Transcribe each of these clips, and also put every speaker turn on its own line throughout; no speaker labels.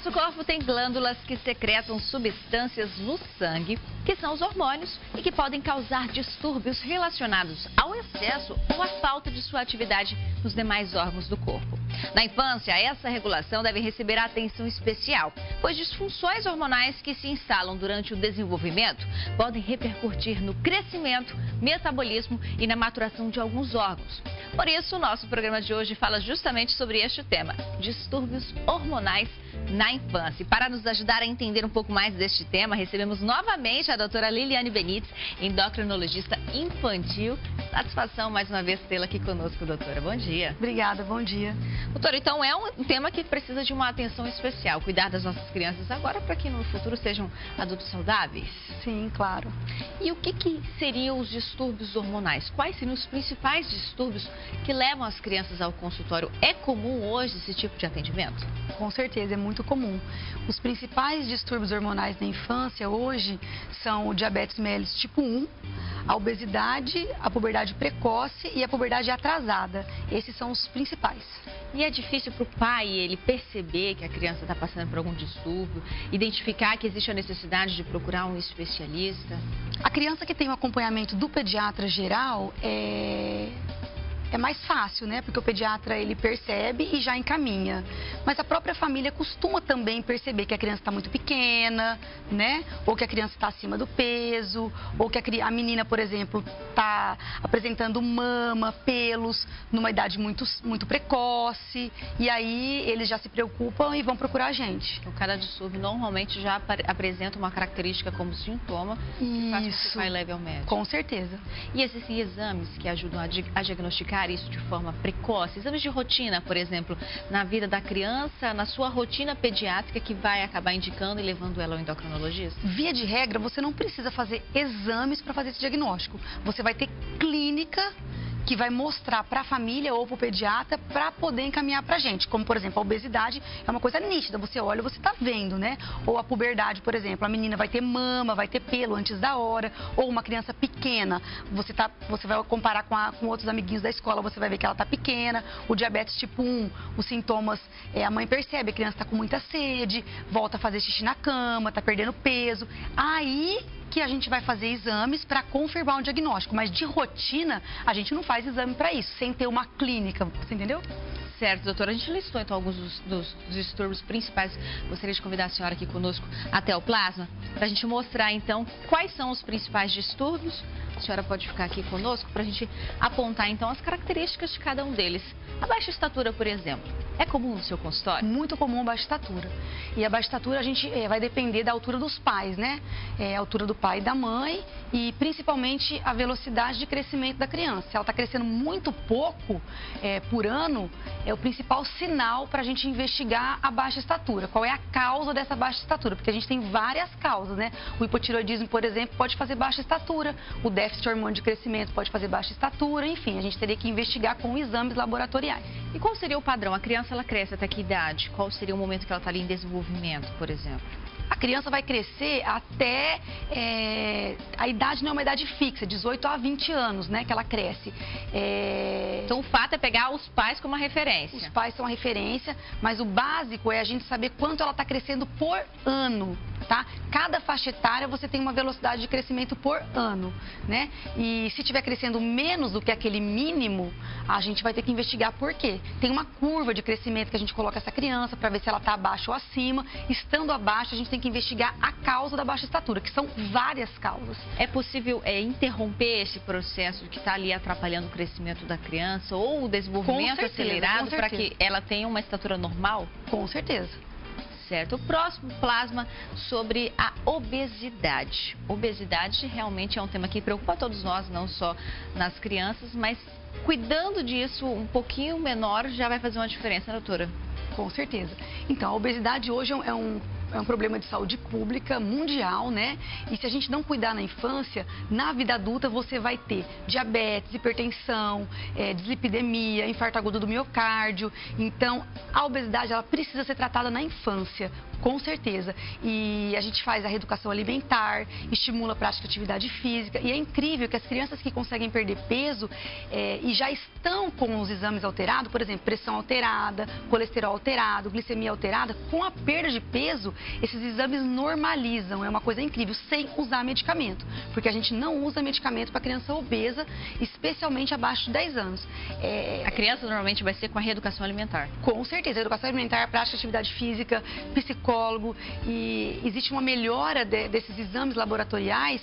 nosso corpo tem glândulas que secretam substâncias no sangue, que são os hormônios e que podem causar distúrbios relacionados ao excesso ou à falta de sua atividade nos demais órgãos do corpo. Na infância, essa regulação deve receber atenção especial, pois disfunções hormonais que se instalam durante o desenvolvimento podem repercutir no crescimento, metabolismo e na maturação de alguns órgãos. Por isso, o nosso programa de hoje fala justamente sobre este tema, distúrbios hormonais na infância. E para nos ajudar a entender um pouco mais deste tema, recebemos novamente a doutora Liliane Benites, endocrinologista infantil. Satisfação mais uma vez tê-la aqui conosco, doutora. Bom dia.
Obrigada, bom dia.
Doutora, então é um tema que precisa de uma atenção especial, cuidar das nossas crianças agora para que no futuro sejam adultos saudáveis?
Sim, claro.
E o que seriam os distúrbios hormonais? Quais seriam os principais distúrbios que levam as crianças ao consultório? É comum hoje esse tipo de atendimento?
Com certeza, é muito comum. Os principais distúrbios hormonais na infância hoje são o diabetes mellitus tipo 1, a obesidade, a puberdade precoce e a puberdade atrasada. Esses são os principais.
E é difícil para o pai ele perceber que a criança está passando por algum distúrbio, identificar que existe a necessidade de procurar um especialista?
A criança que tem o acompanhamento do pediatra geral é mais fácil, né? Porque o pediatra ele percebe e já encaminha. Mas a própria família costuma também perceber que a criança está muito pequena, né? Ou que a criança está acima do peso, ou que a menina, por exemplo, está apresentando mama, pelos, numa idade muito precoce. E aí eles já se preocupam e vão procurar a gente.
Então, cada distúrbio normalmente já apresenta uma característica como sintoma que faz com que o pai leve ao médico.
Com certeza.
E existem exames que ajudam a diagnosticar isso de forma precoce? Exames de rotina, por exemplo, na vida da criança, na sua rotina pediátrica, que vai acabar indicando e levando ela ao endocrinologista?
Via de regra, você não precisa fazer exames para fazer esse diagnóstico. Você vai ter clínica que vai mostrar para a família ou para o pediatra para poder encaminhar para a gente. Como, por exemplo, a obesidade é uma coisa nítida, você olha, você está vendo, né? Ou a puberdade, por exemplo, a menina vai ter mama, vai ter pelo antes da hora, ou uma criança pequena, você vai comparar com outros amiguinhos da escola, você vai ver que ela está pequena. O diabetes tipo 1, os sintomas, a mãe percebe, a criança está com muita sede, volta a fazer xixi na cama, está perdendo peso. Aí que a gente vai fazer exames para confirmar um diagnóstico, mas de rotina a gente não faz exame para isso, sem ter uma clínica, você entendeu?
Certo, doutora. A gente listou então alguns dos distúrbios principais. Gostaria de convidar a senhora aqui conosco até o plasma, para a gente mostrar então quais são os principais distúrbios. A senhora pode ficar aqui conosco para a gente apontar então as características de cada um deles. A baixa estatura, por exemplo, é comum no seu consultório?
Muito comum a baixa estatura. E a baixa estatura a gente vai depender da altura dos pais, né? A altura do pai e da mãe e principalmente a velocidade de crescimento da criança. Se ela está crescendo muito pouco por ano, é o principal sinal para a gente investigar a baixa estatura. Qual é a causa dessa baixa estatura? Porque a gente tem várias causas, né? O hipotireoidismo, por exemplo, pode fazer baixa estatura. O déficit hormônio de crescimento pode fazer baixa estatura. Enfim, a gente teria que investigar com exames laboratoriais.
E qual seria o padrão? A criança ela cresce até que idade? Qual seria o momento que ela está ali em desenvolvimento, por exemplo?
A criança vai crescer até... a idade não é uma idade fixa, 18 a 20 anos, né, que ela cresce.
Então, o fato é pegar os pais como uma referência.
Os pais são a referência, mas o básico é a gente saber quanto ela está crescendo por ano, tá? Cada faixa etária você tem uma velocidade de crescimento por ano, né? E se estiver crescendo menos do que aquele mínimo, a gente vai ter que investigar por quê. Tem uma curva de crescimento que a gente coloca essa criança para ver se ela está abaixo ou acima. Estando abaixo, a gente tem que investigar a causa da baixa estatura, que são várias causas.
É possível interromper esse processo que está ali atrapalhando o crescimento da criança ou o desenvolvimento acelerado para que ela tenha uma estatura normal?
Com certeza.
Certo. O próximo plasma sobre a obesidade. Obesidade realmente é um tema que preocupa todos nós, não só nas crianças, mas cuidando disso um pouquinho menor já vai fazer uma diferença, né, doutora?
Com certeza. Então, a obesidade hoje é um problema de saúde pública mundial, né? E se a gente não cuidar na infância, na vida adulta você vai ter diabetes, hipertensão, dislipidemia, infarto agudo do miocárdio. Então, a obesidade ela precisa ser tratada na infância. Com certeza. E a gente faz a reeducação alimentar, estimula a prática de atividade física. E é incrível que as crianças que conseguem perder peso e já estão com os exames alterados, por exemplo, pressão alterada, colesterol alterado, glicemia alterada, com a perda de peso, esses exames normalizam. É uma coisa incrível, sem usar medicamento. Porque a gente não usa medicamento para criança obesa, especialmente abaixo de 10 anos.
A criança normalmente vai ser com a reeducação alimentar.
Com certeza. A educação alimentar, prática de atividade física, psicólogo, e existe uma melhora desses exames laboratoriais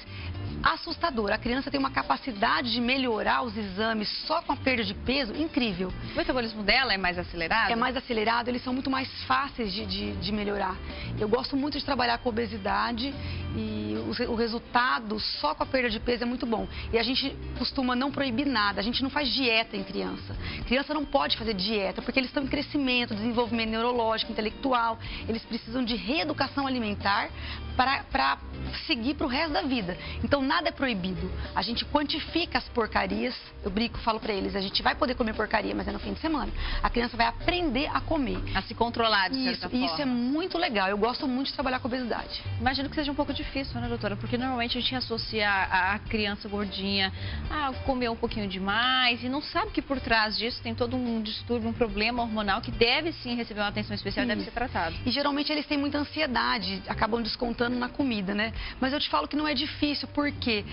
assustadora. A criança tem uma capacidade de melhorar os exames só com a perda de peso incrível.
O metabolismo dela é mais acelerado?
É mais acelerado, eles são muito mais fáceis de melhorar. Eu gosto muito de trabalhar com obesidade e o resultado só com a perda de peso é muito bom. E a gente costuma não proibir nada, a gente não faz dieta em criança. Criança não pode fazer dieta porque eles estão em crescimento, desenvolvimento neurológico, intelectual. Eles precisam de reeducação alimentar para seguir para o resto da vida. Então nada é proibido. A gente quantifica as porcarias. Eu brinco, falo para eles, a gente vai poder comer porcaria, mas é no fim de semana. A criança vai aprender a comer.
A se controlar, de certa forma.
Isso é muito legal. Eu gosto muito de trabalhar com obesidade.
Imagino que seja um pouco difícil, né, doutora? Porque normalmente a gente associa a criança gordinha a comer um pouquinho demais e não sabe que por trás disso tem todo um distúrbio, um problema hormonal que deve sim receber uma atenção especial e deve ser tratado.
E geralmente eles têm muita ansiedade, acabam descontando na comida, né? Mas eu te falo que não é difícil, porque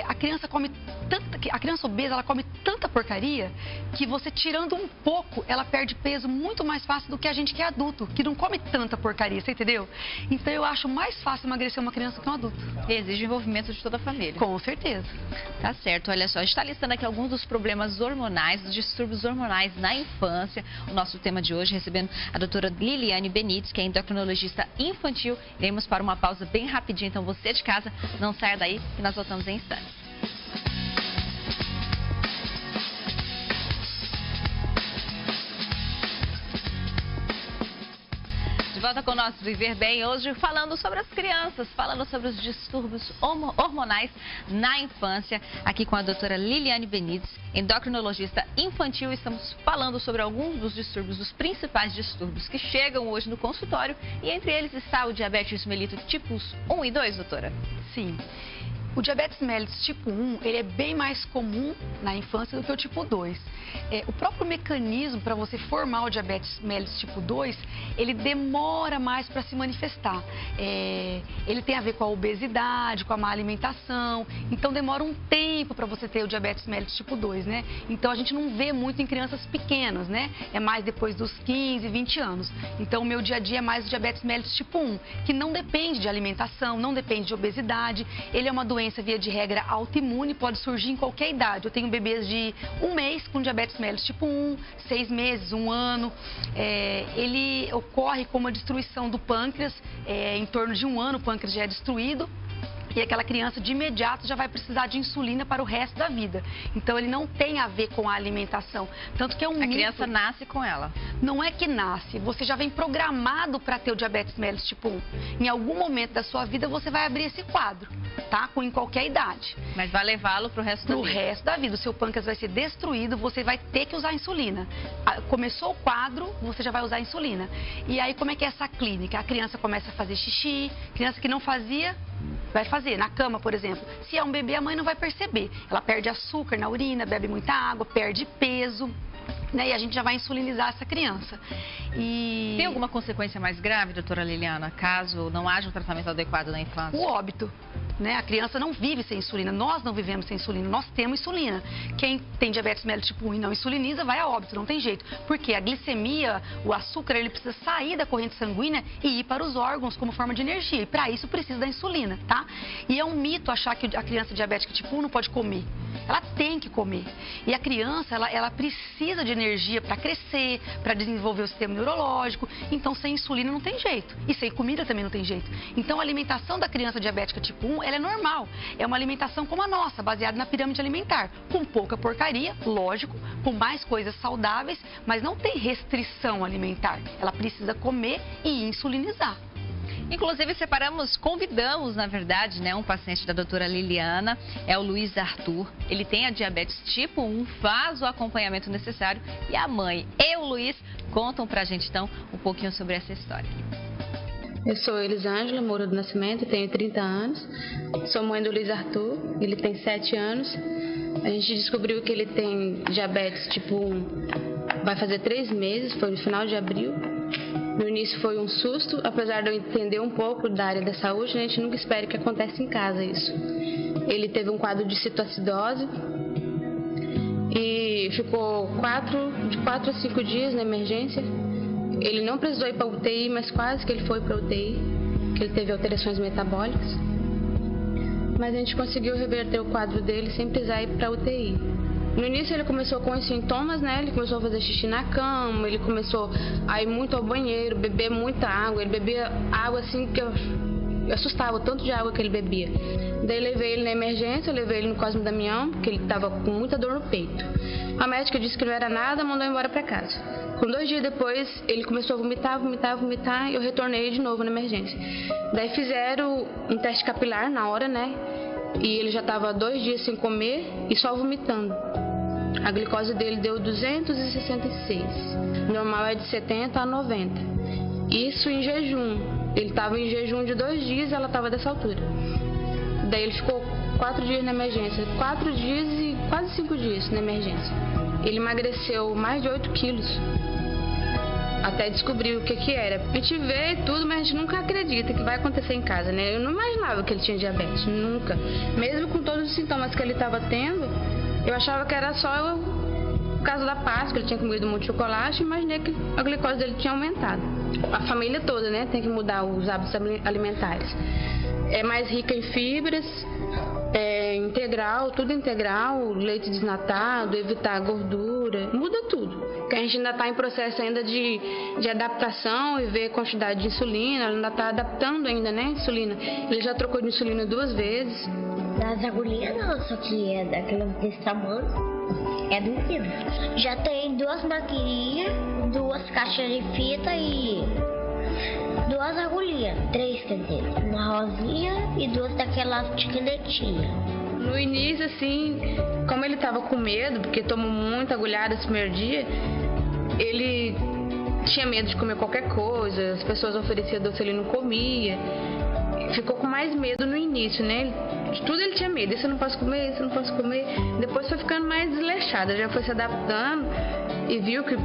a criança come a criança obesa, ela come tanta porcaria que você tirando um pouco, ela perde peso muito mais fácil do que a gente que é adulto, que não come tanta porcaria, você entendeu? Então eu acho mais fácil emagrecer uma criança que um adulto.
Exige envolvimento de toda a família.
Com certeza.
Tá certo, olha só, a gente está listando aqui alguns dos problemas hormonais, dos distúrbios hormonais na infância. O nosso tema de hoje, recebendo a doutora Liliane Benites, que é endocrinologista infantil. Iremos para uma pausa bem rapidinho, então você de casa, não saia daí, que nós voltamos em instantes. Volta com o nosso Viver Bem, hoje falando sobre as crianças, falando sobre os distúrbios hormonais na infância, aqui com a doutora Liliane Benites, endocrinologista infantil. Estamos falando sobre alguns dos distúrbios, os principais distúrbios que chegam hoje no consultório, e entre eles está o diabetes mellitus tipos 1 e 2, doutora?
Sim. O diabetes mellitus tipo 1, ele é bem mais comum na infância do que o tipo 2. O próprio mecanismo para você formar o diabetes mellitus tipo 2, ele demora mais para se manifestar. Ele tem a ver com a obesidade, com a má alimentação, então demora um tempo para você ter o diabetes mellitus tipo 2, né? Então a gente não vê muito em crianças pequenas, né? É mais depois dos 15, 20 anos. Então o meu dia a dia é mais o diabetes mellitus tipo 1, que não depende de alimentação, não depende de obesidade. Ele é uma doença via de regra autoimune, pode surgir em qualquer idade. Eu tenho bebês de 1 mês com diabetes mellitus tipo 1, 6 meses, 1 ano. Ele ocorre com uma destruição do pâncreas, em torno de 1 ano o pâncreas já é destruído. E aquela criança de imediato já vai precisar de insulina para o resto da vida. Então ele não tem a ver com a alimentação. Tanto que é um mito.
A criança nasce com ela.
Não é que nasce, você já vem programado para ter o diabetes mellitus tipo 1. Em algum momento da sua vida você vai abrir esse quadro, tá? Em qualquer idade.
Mas vai levá-lo para o resto da vida.
Para o resto da vida. O seu pâncreas vai ser destruído, você vai ter que usar insulina. Começou o quadro, você já vai usar insulina. E aí como é que é essa clínica? A criança começa a fazer xixi, criança que não fazia, vai fazer. Na cama, por exemplo. Se é um bebê, a mãe não vai perceber. Ela perde açúcar na urina, bebe muita água, perde peso, né? E a gente já vai insulinizar essa criança.
Tem alguma consequência mais grave, doutora Liliana, caso não haja um tratamento adequado na infância?
O óbito. Né? A criança não vive sem insulina, nós não vivemos sem insulina, nós temos insulina. Quem tem diabetes mellitus tipo 1 e não insuliniza vai a óbito, não tem jeito. Porque a glicemia, o açúcar, ele precisa sair da corrente sanguínea e ir para os órgãos como forma de energia. E para isso precisa da insulina, tá? E é um mito achar que a criança diabética tipo 1 não pode comer. Ela tem que comer. E a criança, ela precisa de energia para crescer, para desenvolver o sistema neurológico. Então, sem insulina não tem jeito. E sem comida também não tem jeito. Então, a alimentação da criança diabética tipo 1, ela é normal. É uma alimentação como a nossa, baseada na pirâmide alimentar. Com pouca porcaria, lógico, com mais coisas saudáveis, mas não tem restrição alimentar. Ela precisa comer e insulinizar.
Inclusive, convidamos, na verdade, né, um paciente da doutora Liliana, é o Luiz Arthur. Ele tem a diabetes tipo 1, faz o acompanhamento necessário e a mãe e o Luiz contam pra gente, então, um pouquinho sobre essa história.
Eu sou Elisângela Moura do Nascimento, tenho 30 anos. Sou mãe do Luiz Arthur, ele tem 7 anos. A gente descobriu que ele tem diabetes tipo 1, vai fazer 3 meses, foi no final de abril. No início foi um susto, apesar de eu entender um pouco da área da saúde, a gente nunca espera que aconteça em casa isso. Ele teve um quadro de citoacidose e ficou de 4 a 5 dias na emergência. Ele não precisou ir para UTI, mas quase que ele foi para UTI, que ele teve alterações metabólicas. Mas a gente conseguiu reverter o quadro dele sem precisar ir para UTI. No início ele começou com os sintomas, né? Ele começou a fazer xixi na cama, ele começou a ir muito ao banheiro, beber muita água. Ele bebia água assim que eu assustava o tanto de água que ele bebia. Daí levei ele na emergência, levei ele no Cosme Damião, porque ele estava com muita dor no peito. A médica disse que não era nada, mandou embora para casa. Com 2 dias depois, ele começou a vomitar, e eu retornei de novo na emergência. Daí fizeram um teste capilar na hora, né? E ele já estava 2 dias sem comer e só vomitando. A glicose dele deu 266. Normal é de 70 a 90. Isso em jejum. Ele estava em jejum de 2 dias e ela estava dessa altura. Daí ele ficou 4 dias na emergência. 4 dias e quase 5 dias na emergência. Ele emagreceu mais de 8 quilos. Até descobrir o que era. A gente vê tudo, mas a gente nunca acredita que vai acontecer em casa, né? Eu não imaginava que ele tinha diabetes, nunca. Mesmo com todos os sintomas que ele estava tendo, eu achava que era só o caso da Páscoa, ele tinha comido muito chocolate, e imaginei que a glicose dele tinha aumentado. A família toda, né, tem que mudar os hábitos alimentares. É mais rica em fibras, integral, tudo integral, leite desnatado, evitar gordura, muda tudo. Porque a gente ainda está em processo ainda de adaptação e ver a quantidade de insulina, ela ainda está adaptando ainda, né, insulina. Ele já trocou de insulina 2 vezes.
Das agulhinhas não, só que é daquele desse tamanho, é do menino. Já tem 2 maquininhas, 2 caixas de fita e 2 agulhinhas, 3 quer dizer, uma rosinha e 2 daquelas de canetinha.
No início, assim, como ele estava com medo, porque tomou muita agulhada esse primeiro dia, ele tinha medo de comer qualquer coisa, as pessoas ofereciam doce, ele não comia. Ficou com mais medo no início, né? De tudo ele tinha medo, isso eu não posso comer, isso eu não posso comer. Depois foi ficando mais desleixado, já foi se adaptando e viu que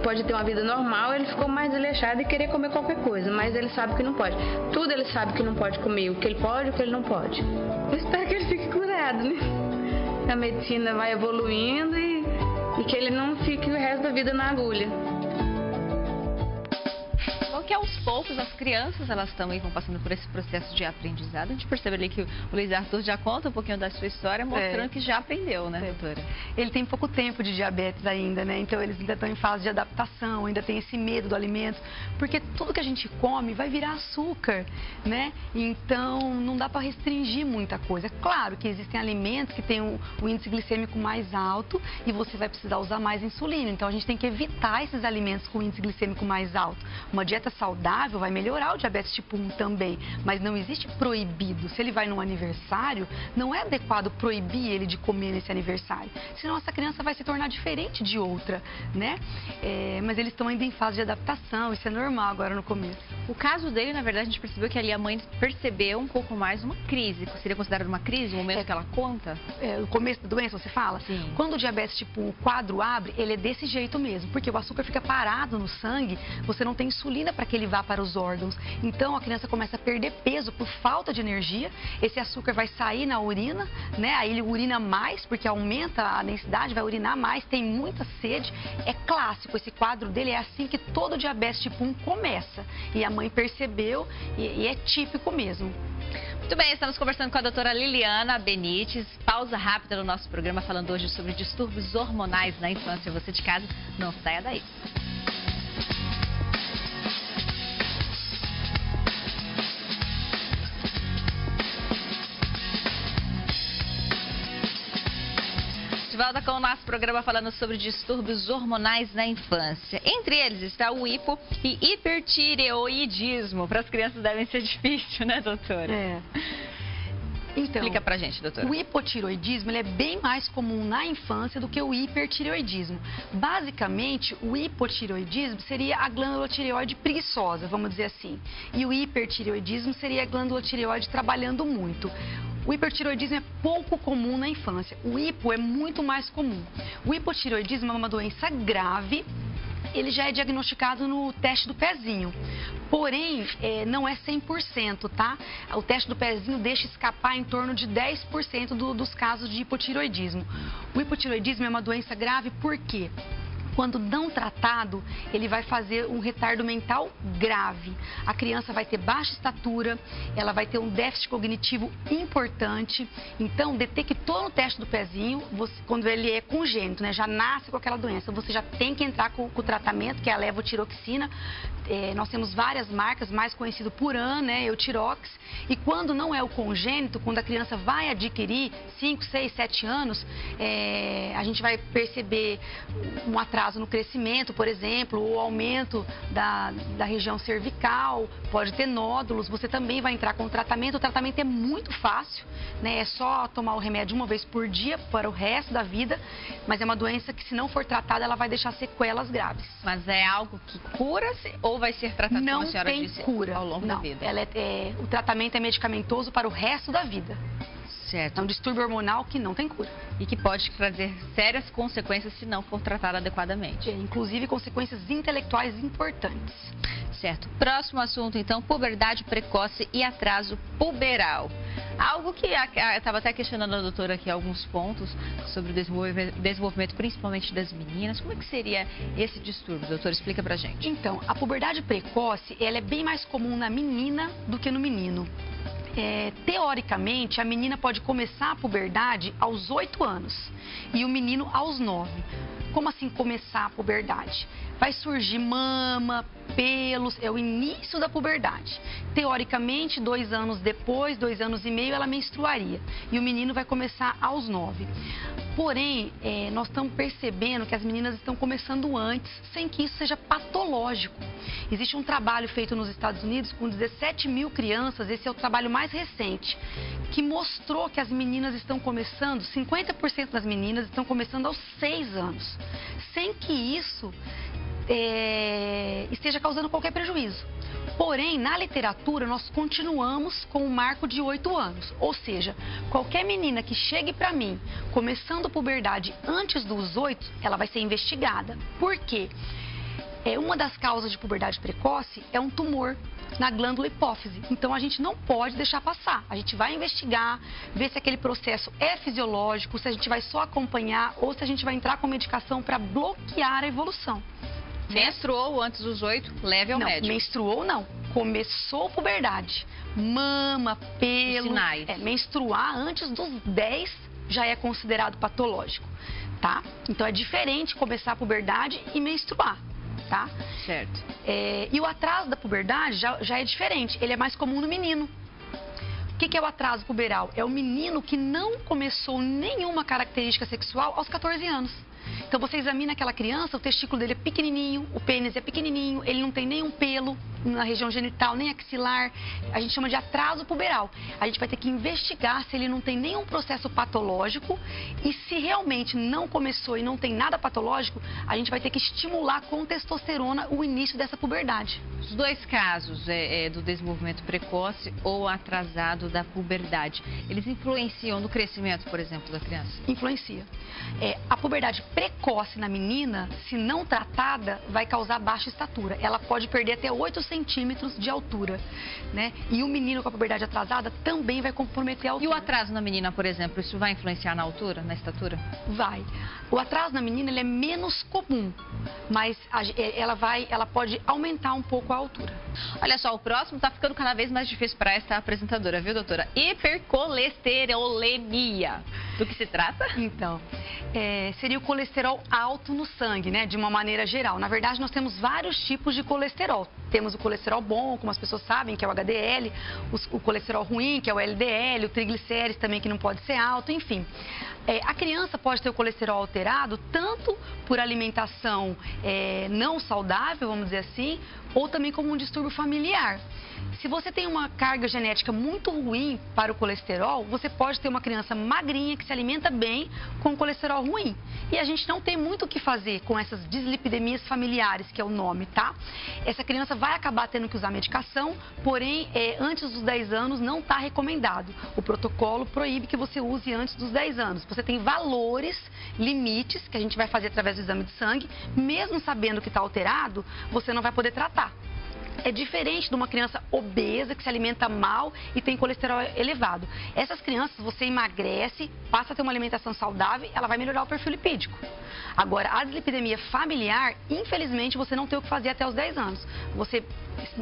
pode ter uma vida normal, ele ficou mais desleixado e querer comer qualquer coisa, mas ele sabe que não pode. Tudo ele sabe que não pode comer, o que ele pode e o que ele não pode. Eu espero que ele fique curado, né? A medicina vai evoluindo e que ele não fique o resto da vida na agulha.
Que aos poucos as crianças elas também vão passando por esse processo de aprendizado. A gente percebe ali que o Luiz Arthur já conta um pouquinho da sua história, mostrando que já aprendeu, né, doutora?
Ele tem pouco tempo de diabetes ainda, né? Então eles ainda estão em fase de adaptação, ainda tem esse medo do alimento, porque tudo que a gente come vai virar açúcar, né? Então não dá para restringir muita coisa. Claro que existem alimentos que têm o índice glicêmico mais alto e você vai precisar usar mais insulina. Então a gente tem que evitar esses alimentos com índice glicêmico mais alto. Uma dieta saudável vai melhorar o diabetes tipo 1 também, mas não existe proibido. Se ele vai num aniversário, não é adequado proibir ele de comer nesse aniversário, senão essa criança vai se tornar diferente de outra, né? Mas eles estão ainda em fase de adaptação, isso é normal agora no começo.
O caso dele, na verdade, a gente percebeu que ali a mãe percebeu um pouco mais uma crise. Seria considerado uma crise o momento que ela conta?
O começo da doença, você fala?
Sim.
Quando o diabetes tipo 1, o quadro abre, ele é desse jeito mesmo, porque o açúcar fica parado no sangue, você não tem insulina para que ele vá para os órgãos. Então a criança começa a perder peso por falta de energia, esse açúcar vai sair na urina, né? Aí ele urina mais, porque aumenta a densidade, vai urinar mais, tem muita sede. É clássico, esse quadro dele é assim que todo diabetes tipo 1 começa. E a mãe percebeu e é típico mesmo.
Muito bem, estamos conversando com a doutora Liliana Benites. Pausa rápida no nosso programa, falando hoje sobre distúrbios hormonais na infância. Você de casa, não saia daí. De volta com o nosso programa falando sobre distúrbios hormonais na infância. Entre eles está o hipo e hipertireoidismo. Para as crianças deve ser difícil, né, doutora?
Então,
Explica pra gente, doutora.
O hipotireoidismo ele é bem mais comum na infância do que o hipertireoidismo. Basicamente, o hipotireoidismo seria a glândula tireoide preguiçosa, vamos dizer assim. E o hipertireoidismo seria a glândula tireoide trabalhando muito. O hipertireoidismo é pouco comum na infância. O hipo é muito mais comum. O hipotireoidismo é uma doença grave. Ele já é diagnosticado no teste do pezinho. Porém, não é 100%, tá? O teste do pezinho deixa escapar em torno de 10% dos casos de hipotireoidismo. O hipotireoidismo é uma doença grave por quê? Quando não tratado, ele vai fazer um retardo mental grave. A criança vai ter baixa estatura, ela vai ter um déficit cognitivo importante. Então, detectou no teste do pezinho, quando ele é congênito, né, já nasce com aquela doença, você já tem que entrar com o tratamento, que é a levotiroxina. Nós temos várias marcas, mais conhecido por AN, né, Eutirox. E quando não é o congênito, quando a criança vai adquirir 5, 6, 7 anos, a gente vai perceber um atraso no crescimento, por exemplo, ou aumento da região cervical, pode ter nódulos, você também vai entrar com o tratamento é muito fácil, né? É só tomar o remédio uma vez por dia para o resto da vida, mas é uma doença que se não for tratada, ela vai deixar sequelas graves.
Mas é algo que cura-se ou vai ser tratado, como a senhora disse,
cura
ao longo da vida?
O tratamento é medicamentoso para o resto da vida.
Certo.
É um distúrbio hormonal que não tem cura.
E que pode trazer sérias consequências se não for tratado adequadamente.
Inclusive consequências intelectuais importantes.
Certo. Próximo assunto, então, puberdade precoce e atraso puberal. Algo que eu estava até questionando a doutora aqui alguns pontos sobre o desenvolvimento, principalmente das meninas. Como é que seria esse distúrbio, doutora? Explica pra gente.
Então, a puberdade precoce, ela é bem mais comum na menina do que no menino. Teoricamente, a menina pode começar a puberdade aos 8 anos e o menino aos 9. Como assim começar a puberdade? Vai surgir mama, pelos, é o início da puberdade. Teoricamente, 2 anos depois, 2 anos e meio, ela menstruaria. E o menino vai começar aos 9. Porém, nós estamos percebendo que as meninas estão começando antes, sem que isso seja patológico. Existe um trabalho feito nos Estados Unidos com 17 mil crianças, esse é o trabalho mais recente, que mostrou que as meninas estão começando, 50% das meninas estão começando aos 6 anos, sem que isso esteja causando qualquer prejuízo. Porém, na literatura, nós continuamos com o marco de 8 anos. Ou seja, qualquer menina que chegue para mim começando a puberdade antes dos 8, ela vai ser investigada. Por quê? Uma das causas de puberdade precoce é um tumor na glândula hipófise. Então, a gente não pode deixar passar. A gente vai investigar, ver se aquele processo é fisiológico, se a gente vai só acompanhar ou se a gente vai entrar com medicação para bloquear a evolução.
Menstruou antes dos 8, leve ao médico.
Menstruou não. Começou a puberdade. Mama, pelo.
Sinais.
Menstruar antes dos 10 já é considerado patológico, tá? Então é diferente começar a puberdade e menstruar, tá?
Certo.
E o atraso da puberdade já é diferente. Ele é mais comum no menino. O que é o atraso puberal? É o menino que não começou nenhuma característica sexual aos 14 anos. Então você examina aquela criança, o testículo dele é pequenininho, o pênis é pequenininho, ele não tem nenhum pelo na região genital, nem axilar. A gente chama de atraso puberal. A gente vai ter que investigar se ele não tem nenhum processo patológico e se realmente não começou e não tem nada patológico, a gente vai ter que estimular com testosterona o início dessa puberdade.
Os dois casos do desenvolvimento precoce ou atrasado da puberdade, eles influenciam no crescimento, por exemplo, da criança?
Influencia. A puberdade precoce na menina, se não tratada, vai causar baixa estatura. Ela pode perder até 8 centímetros de altura, né? E o menino com a puberdade atrasada também vai comprometer a altura.
E o atraso na menina, por exemplo, isso vai influenciar na altura, na estatura?
Vai. O atraso na menina ele é menos comum, mas ela pode aumentar um pouco a altura.
Olha só, o próximo está ficando cada vez mais difícil para esta apresentadora, viu, doutora? Hipercolesterolemia. Do que se trata?
Então, seria o colesterol colesterol alto no sangue, né? De uma maneira geral. Na verdade, nós temos vários tipos de colesterol. Temos o colesterol bom, como as pessoas sabem, que é o HDL, o colesterol ruim, que é o LDL, o triglicérides também, que não pode ser alto, enfim. A criança pode ter o colesterol alterado tanto por alimentação não saudável, vamos dizer assim, ou também como um distúrbio familiar. Se você tem uma carga genética muito ruim para o colesterol, você pode ter uma criança magrinha que se alimenta bem com colesterol ruim. E a gente não tem muito o que fazer com essas dislipidemias familiares, que é o nome, tá? Essa criança vai acabar tendo que usar medicação, porém, antes dos 10 anos não está recomendado. O protocolo proíbe que você use antes dos 10 anos. Você tem valores, limites, que a gente vai fazer através do exame de sangue. Mesmo sabendo que está alterado, você não vai poder tratar. É diferente de uma criança obesa, que se alimenta mal e tem colesterol elevado. Essas crianças, você emagrece, passa a ter uma alimentação saudável, ela vai melhorar o perfil lipídico. Agora, a dislipidemia familiar, infelizmente, você não tem o que fazer até os 10 anos.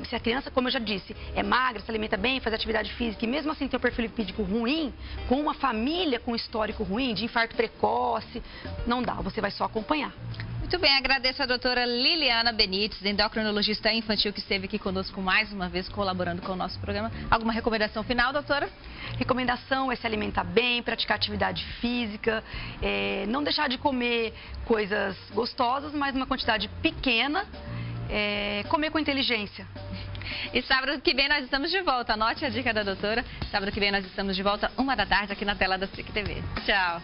Se a criança, como eu já disse, é magra, se alimenta bem, faz atividade física e mesmo assim tem o perfil lipídico ruim, com uma família com histórico ruim, de infarto precoce, não dá, você vai só acompanhar.
Muito bem, agradeço a doutora Liliana Benites, endocrinologista infantil, que esteve aqui conosco mais uma vez, colaborando com o nosso programa. Alguma recomendação final, doutora?
Recomendação é se alimentar bem, praticar atividade física, não deixar de comer coisas gostosas, mas uma quantidade pequena, comer com inteligência.
E sábado que vem nós estamos de volta, anote a dica da doutora. Sábado que vem nós estamos de volta, 1h da tarde, aqui na tela da SIC TV. Tchau!